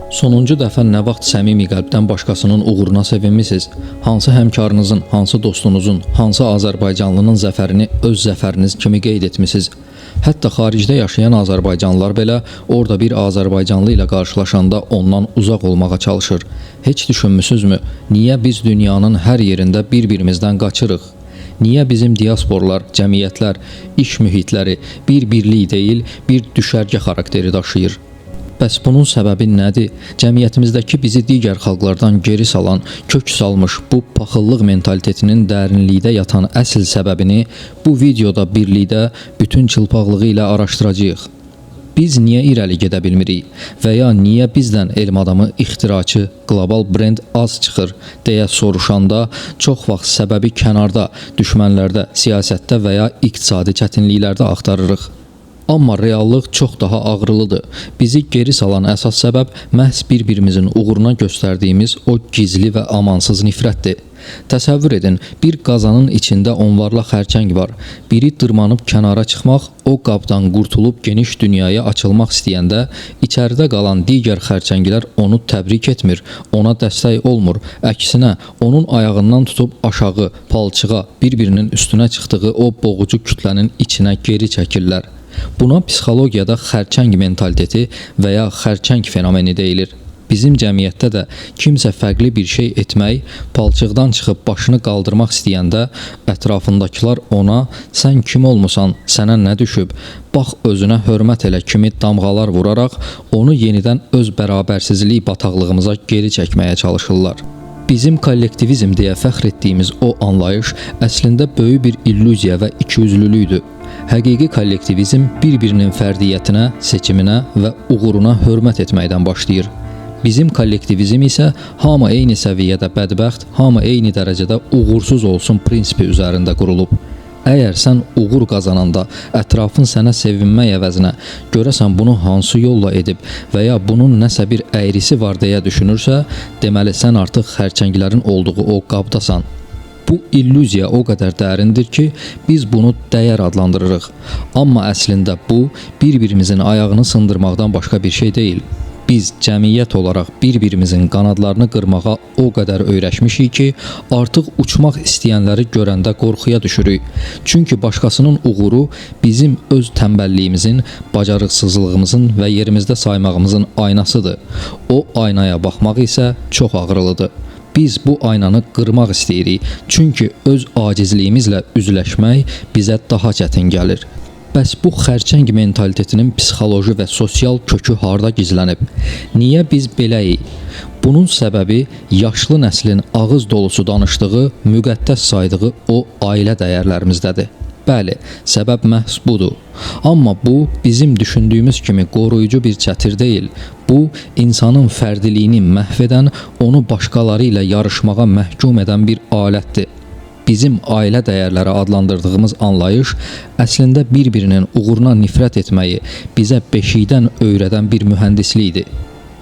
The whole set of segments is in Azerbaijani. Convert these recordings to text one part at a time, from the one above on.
Sonuncu dəfə nə vaxt səmimi qəlbdən başqasının uğuruna sevinmisiniz? Hansı həmkarınızın, hansı dostunuzun, hansı Azərbaycanlının zəfərini öz zəfəriniz kimi qeyd etmisiniz? Hətta xaricdə yaşayan Azərbaycanlılar belə orada bir Azərbaycanlı ilə qarşılaşanda ondan uzaq olmağa çalışır. Heç düşünmüsünüzmü? Niyə biz dünyanın hər yerində bir-birimizdən qaçırıq? Niyə bizim diasporlar, cəmiyyətlər, iş mühitləri bir birlik deyil, bir düşərgə xarakteri daşıyır? Bəs bunun səbəbi nədir? Cəmiyyətimizdəki bizi digər xalqlardan geri salan, kök salmış bu paxıllıq mentalitetinin dərinlikdə yatan əsl səbəbini bu videoda birlikdə bütün çılpaqlığı ilə araşdıracağıq. Biz niyə irəli gedə bilmirik və ya niyə bizdən elm adamı, ixtiraçı, qlobal brend az çıxır deyə soruşanda çox vaxt səbəbi kənarda, düşmənlərdə, siyasətdə və ya iqtisadi çətinliklərdə axtarırıq. Amma reallıq çox daha ağrılıdır. Bizi geri salan əsas səbəb məhz bir-birimizin uğuruna göstərdiyimiz o gizli və amansız nifrətdir. Təsəvvür edin, bir qazanın içində onlarla xərçəng var. Biri dırmanıb kənara çıxmaq, o qabdan qurtulub geniş dünyaya açılmaq istəyəndə, içəridə qalan digər xərçənglər onu təbrik etmir, ona dəstək olmur. Əksinə, onun ayağından tutub aşağı, palçığa, bir-birinin üstünə çıxdığı o boğucu kütlənin içinə geri çəkirlər. Buna psixologiyada xərçəng mentaliteti və ya xərçəng fenomeni deyilir. Bizim cəmiyyətdə də kimsə fərqli bir şey etmək, palçıqdan çıxıb başını qaldırmaq istəyəndə ətrafındakılar ona "Sən kim olmusan, sənə nə düşüb, bax özünə hörmət elə" kimi damğalar vuraraq onu yenidən öz bərabərsizlik bataqlığımıza geri çəkməyə çalışırlar. Bizim kollektivizm deyə fəxr etdiyimiz o anlayış əslində böyük bir illüziya və ikiyüzlülükdür. Həqiqi kollektivizm bir-birinin fərdiyyətinə, seçiminə və uğuruna hörmət etməkdən başlayır. Bizim kollektivizm isə hamı eyni səviyyədə bədbəxt, hamı eyni dərəcədə uğursuz olsun prinsipi üzərində qurulub. Əgər sən uğur qazananda ətrafın sənə sevinmək əvəzinə görəsən bunu hansı yolla edib və ya bunun nəsə bir əyrisi var deyə düşünürsə, deməli sən artıq xərçənglərin olduğu o qabdasan. Bu illüziya o qədər dərindir ki, biz bunu dəyər adlandırırıq. Amma əslində bu, bir-birimizin ayağını sındırmaqdan başqa bir şey deyil. Biz cəmiyyət olaraq bir-birimizin qanadlarını qırmağa o qədər öyrəşmişik ki, artıq uçmaq istəyənləri görəndə qorxuya düşürük. Çünki başqasının uğuru bizim öz tənbəlliyimizin, bacarıqsızlığımızın və yerimizdə saymağımızın aynasıdır. O aynaya baxmaq isə çox ağrılıdır. Biz bu aynanı qırmaq istəyirik, çünki öz acizliyimizlə üzləşmək bizə daha çətin gəlir. Bəs bu xərçəng mentalitetinin psixoloji və sosial kökü harda gizlənib? Niyə biz beləyik? Bunun səbəbi yaşlı nəslin ağız dolusu danışdığı, müqəddəs saydığı o ailə dəyərlərimizdədir. Bəli, səbəb məhz budur. Amma bu, bizim düşündüyümüz kimi qoruyucu bir çətir deyil. Bu, insanın fərdiliyini məhv edən, onu başqaları ilə yarışmağa məhkum edən bir alətdir. Bizim ailə dəyərləri adlandırdığımız anlayış əslində bir-birinin uğuruna nifrət etməyi bizə beşikdən öyrədən bir mühəndislikdir.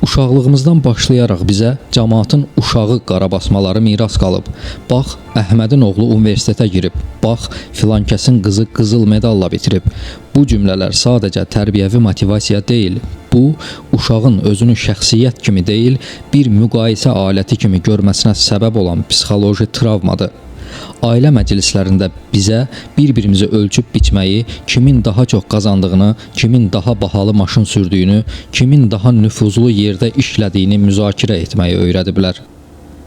Uşaqlığımızdan başlayaraq bizə cəmaatın uşağı qarabasmaları miras qalıb. Bax, Əhmədin oğlu universitetə girib. Bax, filankəsin qızı qızıl medalla bitirib. Bu cümlələr sadəcə tərbiyəvi motivasiya deyil. Bu, uşağın özünü şəxsiyyət kimi deyil, bir müqayisə aləti kimi görməsinə səbəb olan psixoloji travmadır. Ailə məclislərində bizə bir-birimizi ölçüb biçməyi, kimin daha çox qazandığını, kimin daha bahalı maşın sürdüyünü, kimin daha nüfuzlu yerdə işlədiyini müzakirə etməyi öyrədiblər.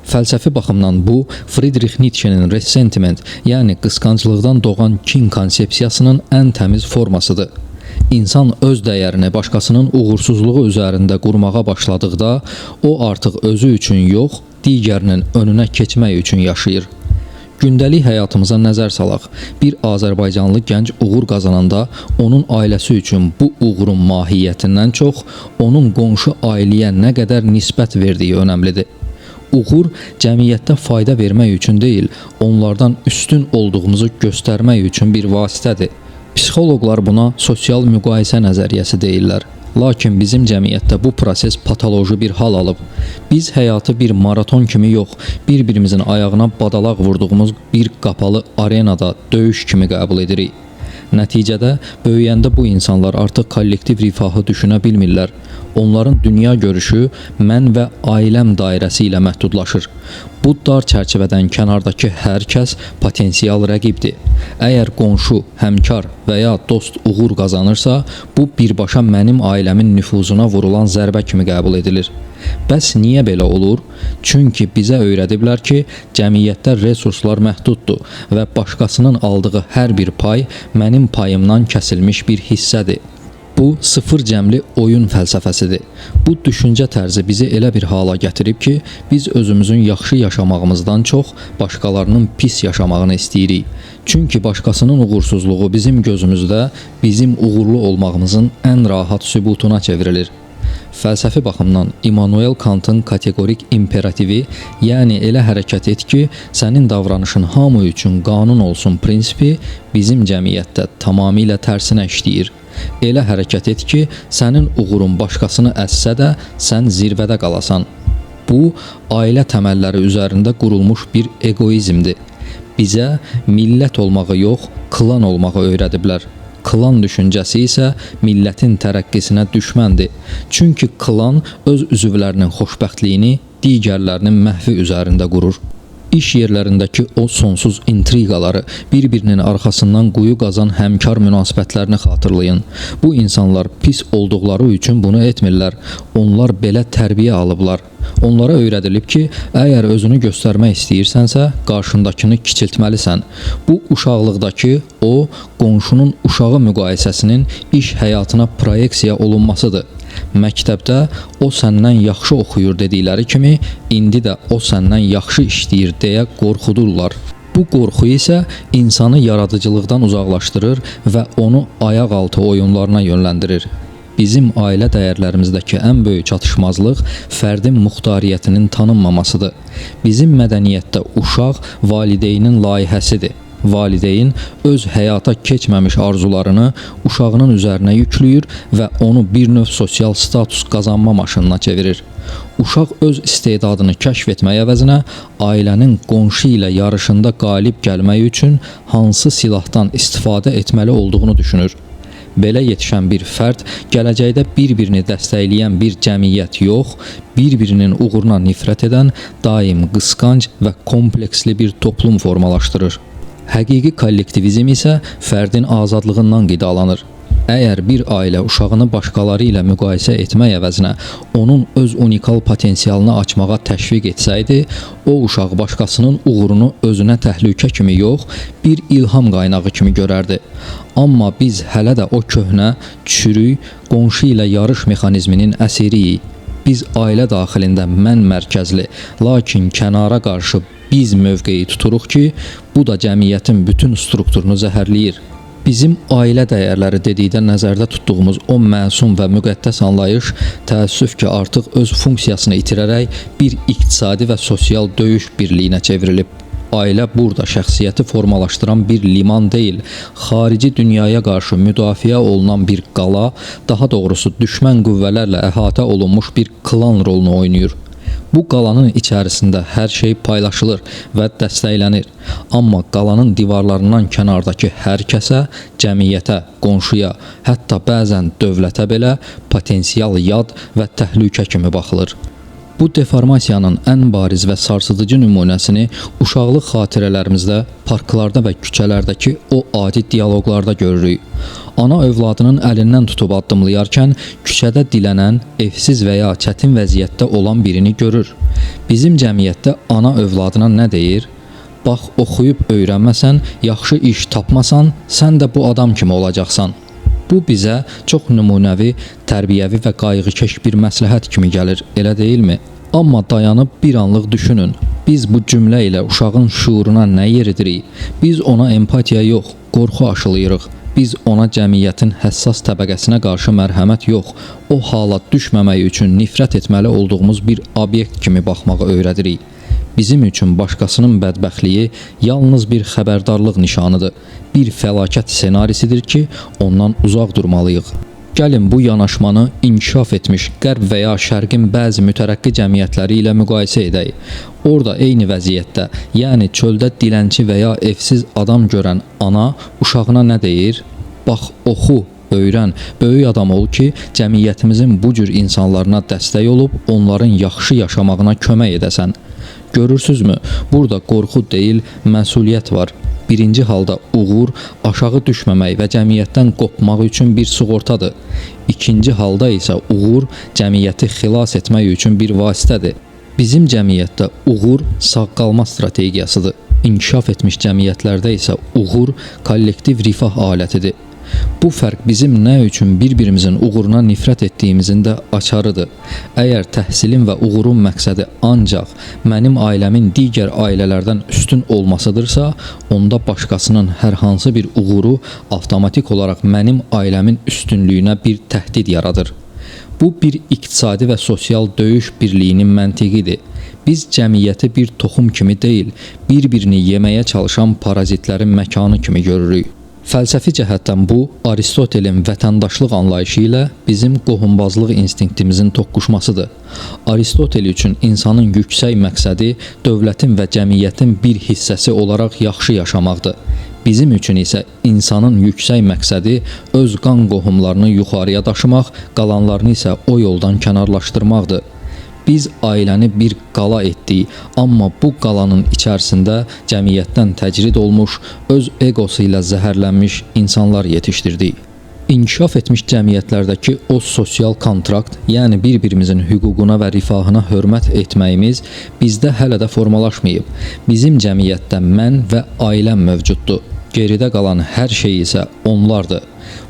Fəlsəfi baxımdan bu, Friedrich Nietzsche'nin ressentiment, yəni qısqanclıqdan doğan kin konsepsiyasının ən təmiz formasıdır. İnsan öz dəyərini başqasının uğursuzluğu üzərində qurmağa başladıqda, o artıq özü üçün yox, digərinin önünə keçmək üçün yaşayır. Gündəlik həyatımıza nəzər salaq. Bir Azərbaycanlı gənc uğur qazananda onun ailəsi üçün bu uğurun mahiyyətindən çox, onun qonşu ailəyə nə qədər nisbət verdiyi önəmlidir. Uğur cəmiyyətdə fayda vermək üçün deyil, onlardan üstün olduğumuzu göstərmək üçün bir vasitədir. Psixoloqlar buna sosial müqayisə nəzəriyyəsi deyirlər. Lakin bizim cəmiyyətdə bu proses patoloji bir hal alıb. Biz həyatı bir maraton kimi yox, bir-birimizin ayağına badalaq vurduğumuz bir qapalı arenada döyüş kimi qəbul edirik. Nəticədə böyüyəndə bu insanlar artıq kollektiv rifahı düşünə bilmirlər. Onların dünya görüşü mən və ailəm dairəsi ilə məhdudlaşır. Bu dar çərçivədən kənardakı hər kəs potensial rəqibdir. Əgər qonşu, həmkar və ya dost uğur qazanırsa, bu birbaşa mənim ailəmin nüfuzuna vurulan zərbə kimi qəbul edilir. Bəs niyə belə olur? Çünki bizə öyrədiblər ki, cəmiyyətdə resurslar məhduddur və başqasının aldığı hər bir pay mənim payımdan kəsilmiş bir hissədir. Bu sıfır cəmli oyun fəlsəfəsidir. Bu düşüncə tərzi bizi elə bir hala gətirib ki, biz özümüzün yaxşı yaşamağımızdan çox başqalarının pis yaşamağını istəyirik. Çünki başqasının uğursuzluğu bizim gözümüzdə bizim uğurlu olmağımızın ən rahat sübutuna çevrilir. Fəlsəfi baxımdan Immanuel Kantın kateqorik imperativi, yəni elə hərəkət et ki, sənin davranışın hamı üçün qanun olsun prinsipi bizim cəmiyyətdə tamamilə tərsinə işləyir. Elə hərəkət et ki, sənin uğurun başqasını əssə də sən zirvədə qalasan. Bu, ailə təməlləri üzərində qurulmuş bir egoizmdir. Bizə millət olmağı yox, klan olmağı öyrədiblər. Klan düşüncəsi isə millətin tərəqqisinə düşməndir. Çünki klan öz üzvlərinin xoşbəxtliyini digərlərinin məhvi üzərində qurur. İş yerlərindəki o sonsuz intriqaları, bir-birinin arxasından quyu qazan həmkar münasibətlərini xatırlayın. Bu insanlar pis olduqları üçün bunu etmirlər. Onlar belə tərbiyə alıblar. Onlara öyrədilib ki, əgər özünü göstərmək istəyirsənsə, qarşındakını kiçiltməlisən. Bu uşaqlıqdakı o, qonşunun uşağı müqayisəsinin iş həyatına proyeksiya olunmasıdır. Məktəbdə o səndən yaxşı oxuyur dedikləri kimi, indi də o səndən yaxşı işləyir deyə qorxudurlar. Bu qorxu isə insanı yaradıcılıqdan uzaqlaşdırır və onu ayaq altı oyunlarına yönləndirir. Bizim ailə dəyərlərimizdəki ən böyük çatışmazlıq fərdin muxtariyyətinin tanınmamasıdır. Bizim mədəniyyətdə uşaq valideynin layihəsidir. Valideyn öz həyata keçməmiş arzularını uşağının üzərinə yükləyir və onu bir növ sosial status qazanma maşınına çevirir. Uşaq öz istedadını kəşf etmək əvəzinə ailənin qonşu ilə yarışında qalib gəlmək üçün hansı silahdan istifadə etməli olduğunu düşünür. Belə yetişən bir fərd gələcəkdə bir-birini dəstəkləyən bir cəmiyyət yox, bir-birinin uğuruna nifrət edən, daim qısqanc və kompleksli bir toplum formalaşdırır. Həqiqi kollektivizm isə fərdin azadlığından qidalanır. Əgər bir ailə uşağını başqaları ilə müqayisə etmək əvəzinə onun öz unikal potensialını açmağa təşviq etsəydi, o uşaq başqasının uğurunu özünə təhlükə kimi yox, bir ilham qaynağı kimi görərdi. Amma biz hələ də o köhnə, çürük, qonşu ilə yarış mexanizminin əsiriyik. Biz ailə daxilində mən mərkəzli, lakin kənara qarşı biz mövqeyi tuturuq ki, bu da cəmiyyətin bütün strukturunu zəhərləyir. Bizim ailə dəyərləri dedikdə nəzərdə tutduğumuz o məsum və müqəddəs anlayış təəssüf ki, artıq öz funksiyasını itirərək bir iqtisadi və sosial döyüş birliyinə çevrilib. Ailə burada şəxsiyyəti formalaşdıran bir liman deyil, xarici dünyaya qarşı müdafiə olunan bir qala, daha doğrusu düşmən qüvvələrlə əhatə olunmuş bir klan rolunu oynayır. Bu qalanın içərisində hər şey paylaşılır və dəstəklənir. Amma qalanın divarlarından kənardakı hər kəsə, cəmiyyətə, qonşuya, hətta bəzən dövlətə belə potensial yad və təhlükə kimi baxılır. Bu deformasiyanın ən bariz və sarsıdıcı nümunəsini uşaqlıq xatirələrimizdə, parklarda və küçələrdəki o adi dialoqlarda görürük. Ana övladının əlindən tutub addımlayarkən küçədə dilənən, evsiz və ya çətin vəziyyətdə olan birini görür. Bizim cəmiyyətdə ana övladına nə deyir? Bax, oxuyub öyrənməsən, yaxşı iş tapmasan, sən də bu adam kimi olacaqsan. Bu bizə çox nümunəvi, tərbiyəvi və qayğıkeş bir məsləhət kimi gəlir, elə deyilmi? Amma dayanıb bir anlıq düşünün. Biz bu cümlə ilə uşağın şuuruna nə yeridirik? Biz ona empatiya yox, qorxu aşılayırıq. Biz ona cəmiyyətin həssas təbəqəsinə qarşı mərhəmət yox, o hala düşməmək üçün nifrət etməli olduğumuz bir obyekt kimi baxmağı öyrədirik. Bizim üçün başqasının bədbəxtliyi yalnız bir xəbərdarlıq nişanıdır. Bir fəlakət ssenarisidir ki, ondan uzaq durmalıyıq. Gəlin bu yanaşmanı inkişaf etmiş Qərb və ya Şərqin bəzi mütərəqqi cəmiyyətləri ilə müqayisə edək. Orada eyni vəziyyətdə, yəni çöldə dilənçi və ya evsiz adam görən ana uşağına nə deyir? Bax, oxu, öyrən, böyük adam ol ki, cəmiyyətimizin bu cür insanlarına dəstək olub, onların yaxşı yaşamağına kömək edəsən. Görürsüzmü? Burada qorxu deyil, məsuliyyət var. Birinci halda uğur aşağı düşməmək və cəmiyyətdən qopmaq üçün bir sığortadır. İkinci halda isə uğur cəmiyyəti xilas etmək üçün bir vasitədir. Bizim cəmiyyətdə uğur sağ qalma strategiyasıdır. İnkişaf etmiş cəmiyyətlərdə isə uğur kollektiv rifah alətidir. Bu fərq bizim nə üçün bir-birimizin uğuruna nifrət etdiyimizin də açarıdır. Əgər təhsilin və uğurun məqsədi ancaq mənim ailəmin digər ailələrdən üstün olmasıdırsa, onda başqasının hər hansı bir uğuru avtomatik olaraq mənim ailəmin üstünlüyünə bir təhdid yaradır. Bu bir iqtisadi və sosial döyüş birliyinin məntiqidir. Biz cəmiyyəti bir toxum kimi deyil, bir-birini yeməyə çalışan parazitlərin məkanı kimi görürük. Fəlsəfi cəhətdən bu, Aristotelin vətəndaşlıq anlayışı ilə bizim qohumbazlıq instinktimizin toqquşmasıdır. Aristotel üçün insanın yüksək məqsədi dövlətin və cəmiyyətin bir hissəsi olaraq yaxşı yaşamaqdır. Bizim üçün isə insanın yüksək məqsədi öz qan qohumlarını yuxarıya daşımaq, qalanlarını isə o yoldan kənarlaşdırmaqdır. Biz ailəni bir qala etdik, amma bu qalanın içərisində cəmiyyətdən təcrid olmuş, öz egosu ilə zəhərlənmiş insanlar yetişdirdik. İnkişaf etmiş cəmiyyətlərdəki o sosial kontrakt, yəni bir-birimizin hüququna və rifahına hörmət etməyimiz bizdə hələ də formalaşmayıb. Bizim cəmiyyətdə mən və ailəm mövcuddur. Geridə qalan hər şey isə onlardır.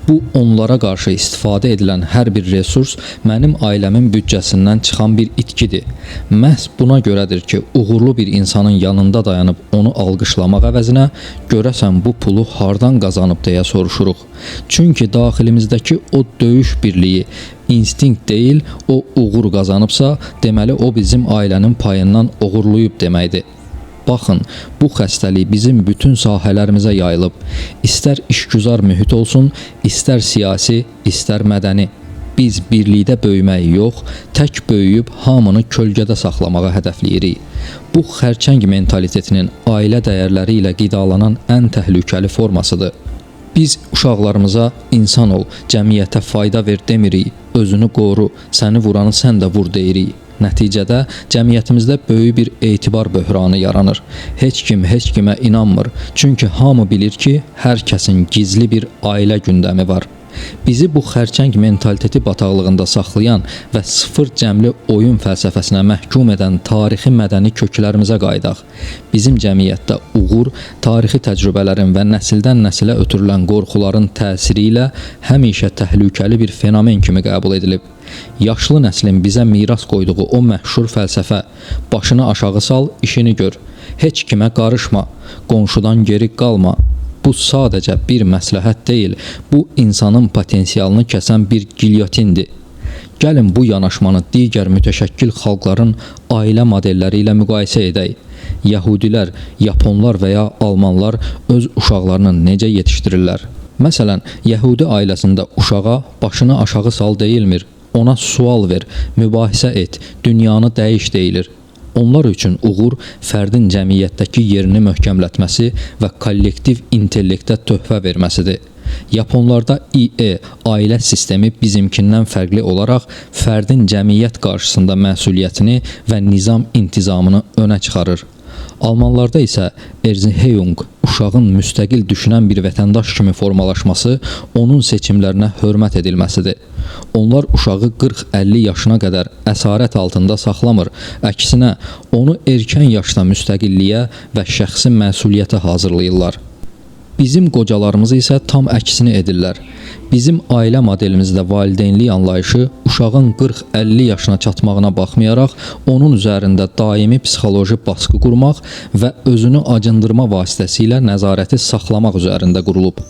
Bu, onlara qarşı istifadə edilən hər bir resurs mənim ailəmin büdcəsindən çıxan bir itkidir. Məhz buna görədir ki, uğurlu bir insanın yanında dayanıb onu alqışlamaq əvəzinə görəsən bu pulu hardan qazanıb deyə soruşuruq. Çünki daxilimizdəki o döyüş birliyi instinkt deyil, o uğur qazanıbsa, deməli o bizim ailənin payından uğurluyub deməkdir. Baxın, bu xəstəlik bizim bütün sahələrimizə yayılıb. İstər işgüzar mühit olsun, istər siyasi, istər mədəni. Biz birlikdə böyüməyi yox, tək böyüyüb hamını kölgədə saxlamağa hədəfləyirik. Bu xərçəng mentalitetinin ailə dəyərləri ilə qidalanan ən təhlükəli formasıdır. Biz uşaqlarımıza insan ol, cəmiyyətə fayda ver demirik, özünü qoru, səni vuranı sən də vur deyirik. Nəticədə cəmiyyətimizdə böyük bir etibar böhranı yaranır. Heç kim heç kimə inanmır. Çünki hamı bilir ki, hər kəsin gizli bir ailə gündəmi var. Bizi bu xərçəng mentaliteti bataqlığında saxlayan və sıfır cəmli oyun fəlsəfəsinə məhkum edən tarixi mədəni köklərimizə qayıdaq. Bizim cəmiyyətdə uğur, tarixi təcrübələrin və nəsildən nəsilə ötürülən qorxuların təsiri ilə həmişə təhlükəli bir fenomen kimi qəbul edilib. Yaşlı nəslin bizə miras qoyduğu o məşhur fəlsəfə, başını aşağı sal, işini gör, heç kimə qarışma, qonşudan geri qalma. Bu sadəcə bir məsləhət deyil, bu insanın potensialını kəsən bir gilyotindir. Gəlin bu yanaşmanı digər mütəşəkkil xalqların ailə modelləri ilə müqayisə edək. Yəhudilər, Yaponlar və ya Almanlar öz uşaqlarını necə yetişdirirlər? Məsələn, Yəhudi ailəsində uşağa başını aşağı sal deyilmir, ona sual ver, mübahisə et, dünyanı dəyiş deyilir. Onlar üçün uğur fərdin cəmiyyətdəki yerini möhkəmlətməsi və kollektiv intellektə töhfə verməsidir. Yaponlarda IE, ailə sistemi bizimkindən fərqli olaraq fərdin cəmiyyət qarşısında məsuliyyətini və nizam intizamını önə çıxarır. Almanlarda isə Erziehung, uşağın müstəqil düşünən bir vətəndaş kimi formalaşması, onun seçimlərinə hörmət edilməsidir. Onlar uşağı 40-50 yaşına qədər əsarət altında saxlamır. Əksinə, onu erkən yaşda müstəqilliyə və şəxsi məsuliyyətə hazırlayırlar. Bizim qocalarımız isə tam əksini edirlər. Bizim ailə modelimizdə valideynlik anlayışı uşağın 40-50 yaşına çatmağına baxmayaraq, onun üzərində daimi psixoloji baskı qurmaq və özünü acındırma vasitəsilə nəzarəti saxlamaq üzərində qurulub.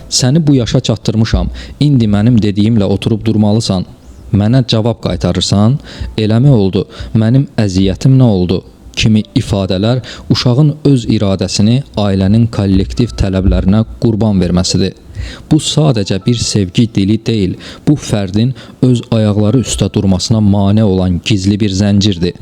Səni bu yaşa çatdırmışam, indi mənim dediyimlə oturub durmalısan. Mənə cavab qaytarırsan, eləmi oldu, mənim əziyyətim nə oldu? Kimi ifadələr uşağın öz iradəsini ailənin kollektiv tələblərinə qurban verməsidir. Bu sadəcə bir sevgi dili deyil, bu fərdin öz ayaqları üstə durmasına mane olan gizli bir zəncirdir.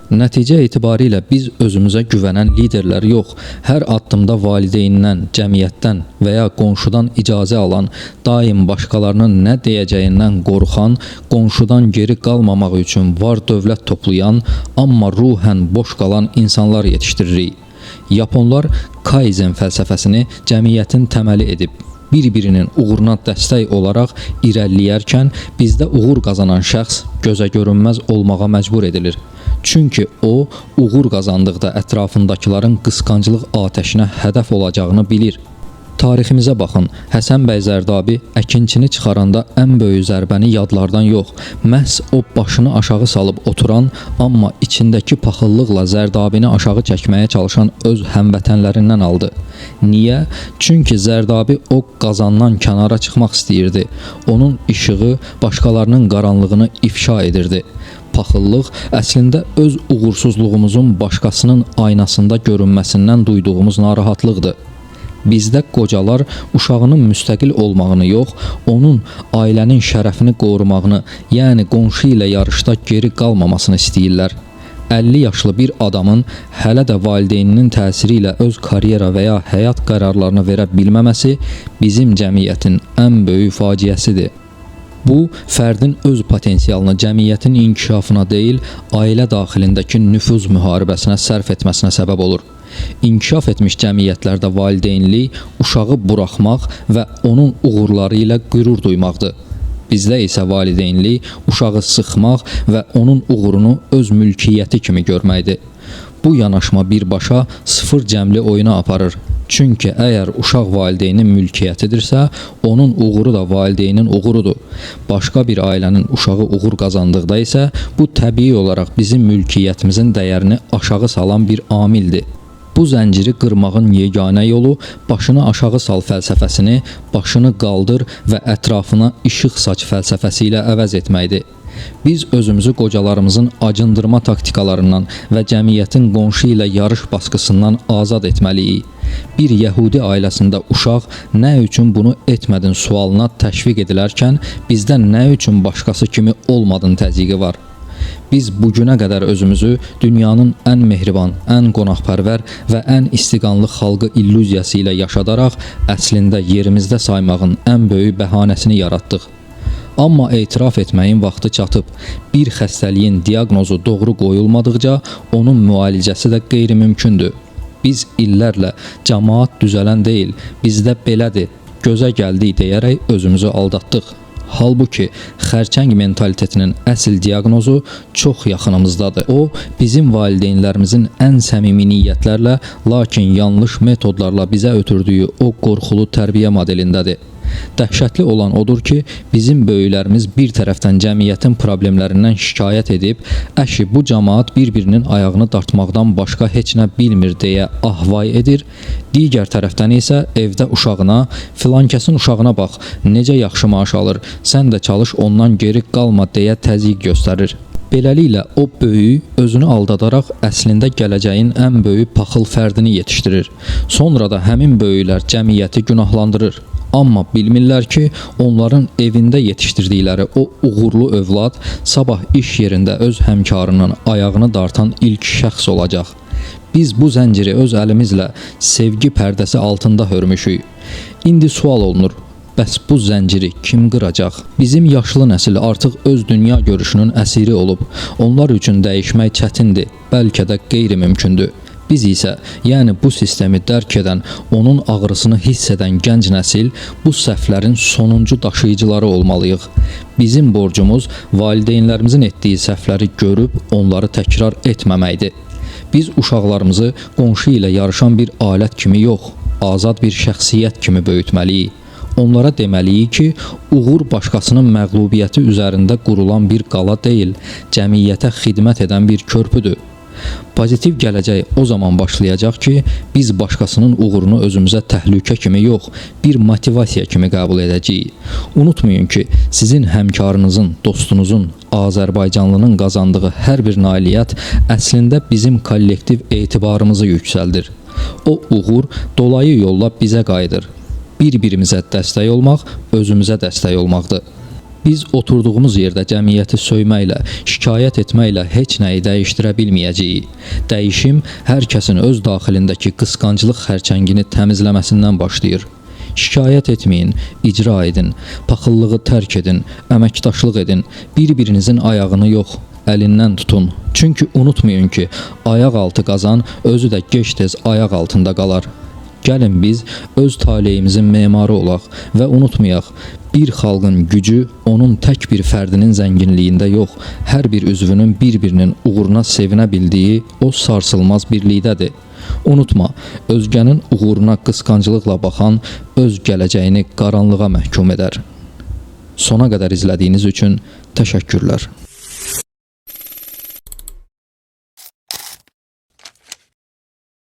Nəticə etibarilə biz özümüzə güvənən liderlər yox, hər addımda valideynindən, cəmiyyətdən və ya qonşudan icazə alan, daim başqalarının nə deyəcəyindən qorxan, qonşudan geri qalmamaq üçün var dövlət toplayan, amma ruhən boş qalan insanlar yetişdiririk. Yaponlar Kaizen fəlsəfəsini cəmiyyətin təməli edib, bir-birinin uğuruna dəstək olaraq irəliləyərkən bizdə uğur qazanan şəxs gözə görünməz olmağa məcbur edilir. Çünki o, uğur qazandıqda ətrafındakıların qısqanclıq atəşinə hədəf olacağını bilir. Tariximizə baxın, Həsən bəy Zərdabi əkinçini çıxaranda ən böyük zərbəni yadlardan yox, məhz o başını aşağı salıb oturan, amma içindəki paxıllıqla Zərdabini aşağı çəkməyə çalışan öz həmvətənlərindən aldı. Niyə? Çünki Zərdabi o qazandan kənara çıxmaq istəyirdi. Onun işığı başqalarının qaranlığını ifşa edirdi. Paxıllıq əslində öz uğursuzluğumuzun başqasının aynasında görünməsindən duyduğumuz narahatlıqdır. Bizdə qocalar uşağının müstəqil olmağını yox, onun ailənin şərəfini qorumağını, yəni qonşu ilə yarışda geri qalmamasını istəyirlər. 50 yaşlı bir adamın hələ də valideyninin təsiri ilə öz karyera və ya həyat qərarlarını verə bilməməsi bizim cəmiyyətin ən böyük faciəsidir. Bu, fərdin öz potensialını cəmiyyətin inkişafına deyil, ailə daxilindəki nüfuz müharibəsinə sərf etməsinə səbəb olur. İnkişaf etmiş cəmiyyətlərdə valideynlik uşağı buraxmaq və onun uğurları ilə qürur duymaqdır. Bizdə isə valideynlik uşağı sıxmaq və onun uğurunu öz mülkiyyəti kimi görməkdir. Bu yanaşma birbaşa sıfır cəmli oyuna aparır. Çünki əgər uşaq valideynin mülkiyyətidirsə, onun uğuru da valideynin uğurudur. Başqa bir ailənin uşağı uğur qazandıqda isə bu təbii olaraq bizim mülkiyyətimizin dəyərini aşağı salan bir amildir. Bu zənciri qırmağın yeganə yolu başını aşağı sal fəlsəfəsini başını qaldır və ətrafına işıq saç fəlsəfəsi ilə əvəz etməkdir. Biz özümüzü qocalarımızın acındırma taktikalarından və cəmiyyətin qonşu ilə yarış baskısından azad etməliyik. Bir Yəhudi ailəsində uşaq nə üçün bunu etmədin sualına təşviq edilərkən bizdə nə üçün başqası kimi olmadın təzyiqi var. Biz bugünə qədər özümüzü dünyanın ən mehriban, ən qonaqpərvər və ən istiqanlı xalqı illüziyası ilə yaşadaraq əslində yerimizdə saymağın ən böyük bəhanəsini yaratdıq. Amma etiraf etməyin vaxtı çatıb. Bir xəstəliyin diaqnozu doğru qoyulmadıqca onun müalicəsi də qeyri-mümkündür. Biz illərlə cəmaat düzələn deyil, bizdə belədir, gözə gəldik deyərək özümüzü aldatdıq. Halbuki xərçəng mentalitetinin əsl diaqnozu çox yaxınımızdadır. O, bizim valideynlərimizin ən səmimi niyyətlərlə, lakin yanlış metodlarla bizə ötürdüyü o qorxulu tərbiyə modelindədir. Dəhşətli olan odur ki, bizim böyüklərimiz bir tərəfdən cəmiyyətin problemlərindən şikayət edib, əşi bu cəmaat bir-birinin ayağını dartmaqdan başqa heç nə bilmir deyə ahvay edir, digər tərəfdən isə evdə uşağına, filankəsin uşağına bax, necə yaxşı maaş alır, sən də çalış ondan geri qalma deyə təzyiq göstərir. Beləliklə, o böyük özünü aldadaraq əslində gələcəyin ən böyük paxıl fərdini yetişdirir. Sonra da həmin böyüklər cəmiyyəti günahlandırır. Amma bilmirlər ki, onların evində yetişdirdikləri o uğurlu övlad sabah iş yerində öz həmkarının ayağını dartan ilk şəxs olacaq. Biz bu zənciri öz əlimizlə sevgi pərdəsi altında hörmüşük. İndi sual olunur, bəs bu zənciri kim qıracaq? Bizim yaşlı nəsil artıq öz dünya görüşünün əsiri olub. Onlar üçün dəyişmək çətindir, bəlkə də qeyri-mümkündür. Biz isə, yəni bu sistemi dərk edən, onun ağrısını hiss edən gənc nəsil bu səhvlərin sonuncu daşıyıcıları olmalıyıq. Bizim borcumuz valideynlərimizin etdiyi səhvləri görüb onları təkrar etməməkdir. Biz uşaqlarımızı qonşu ilə yarışan bir alət kimi yox, azad bir şəxsiyyət kimi böyütməliyik. Onlara deməliyik ki, uğur başqasının məğlubiyyəti üzərində qurulan bir qala deyil, cəmiyyətə xidmət edən bir körpüdür. Pozitiv gələcək o zaman başlayacaq ki, biz başqasının uğurunu özümüzə təhlükə kimi yox, bir motivasiya kimi qəbul edəcəyik. Unutmayın ki, sizin həmkarınızın, dostunuzun, Azərbaycanlının qazandığı hər bir nailiyyət əslində bizim kollektiv etibarımızı yüksəldir. O uğur dolayı yolla bizə qayıdır. Bir-birimizə dəstək olmaq özümüzə dəstək olmaqdır. Biz oturduğumuz yerdə cəmiyyəti söyməklə, şikayət etməklə heç nəyi dəyişdirə bilməyəcəyik. Dəyişim hər kəsin öz daxilindəki qısqanclıq xərçəngini təmizləməsindən başlayır. Şikayət etməyin, icra edin, paxıllığı tərk edin, əməkdaşlıq edin, bir-birinizin ayağını yox, əlindən tutun. Çünki unutmayın ki, ayaq altı qazan özü də gec-tez ayaq altında qalar. Gəlin biz öz taleyimizin memarı olaq və unutmayaq, bir xalqın gücü onun tək bir fərdinin zənginliyində yox, hər bir üzvünün bir-birinin uğuruna sevinə bildiyi o sarsılmaz birlikdədir. Unutma, özgənin uğuruna qısqanclıqla baxan öz gələcəyini qaranlığa məhkum edər. Sona qədər izlədiyiniz üçün təşəkkürlər.